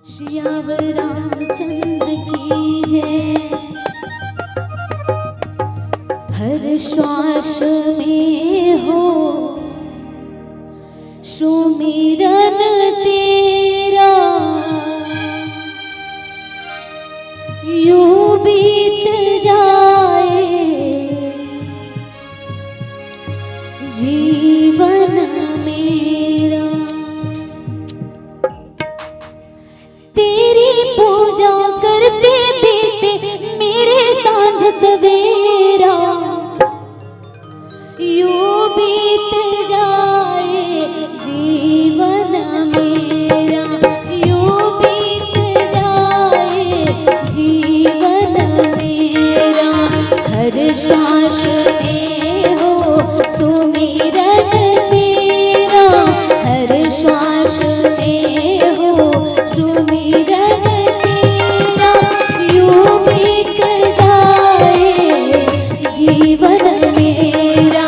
श्यावर रामचंद्र की जय। हर श्वास में हो सुमिरन तेरा, यूं बीत जाए जीवन मेरा। तेरी पूजा करते बीते मेरे सांझ सवेरा, यूं बीत जाए जीवन मेरा, यूं बीत जाए जीवन मेरा। हर श्वास में हो सुमिरन तेरा, हर श्वास में हो सुमिरन तेरा, यूं बीत जाए जीवन मेरा,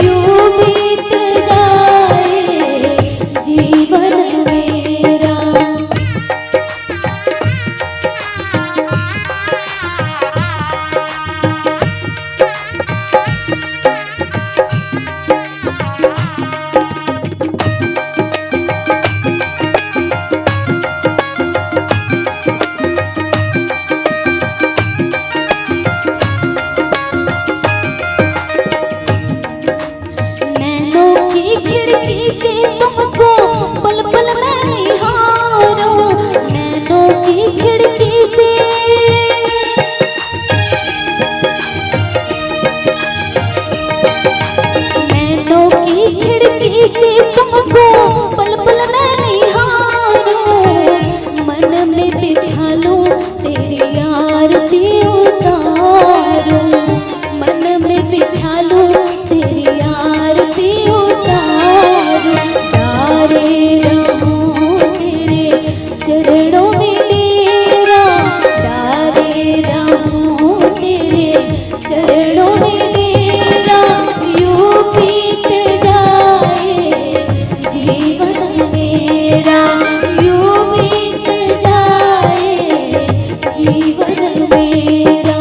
यूं बीत जाए जीवन मेरा। खिड़की से तुमको पल पल मैं निहारूं, नैनों की खिड़की से नैनों की खिड़की से तुमको पल पल मैं निहारूं, मन में बिठा लूं तेरी आरती उतारूं, मन में बिठा लूं तेरी आरती चरणों में मेरा, डाले रहूं तेरे चरणों में मेरा, यूं बीत जाए जीवन मेरा, यूं बीत जाए जीवन मेरा।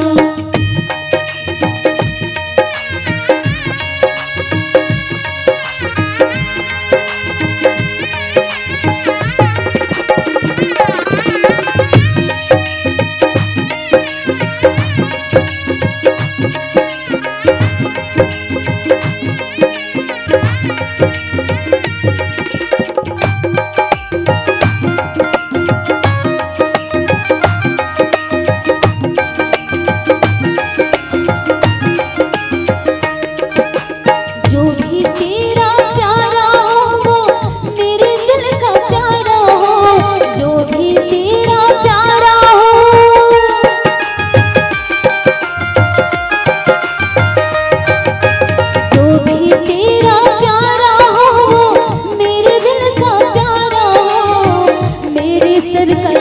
मेरे दिल का प्यारा हो, मेरे सर का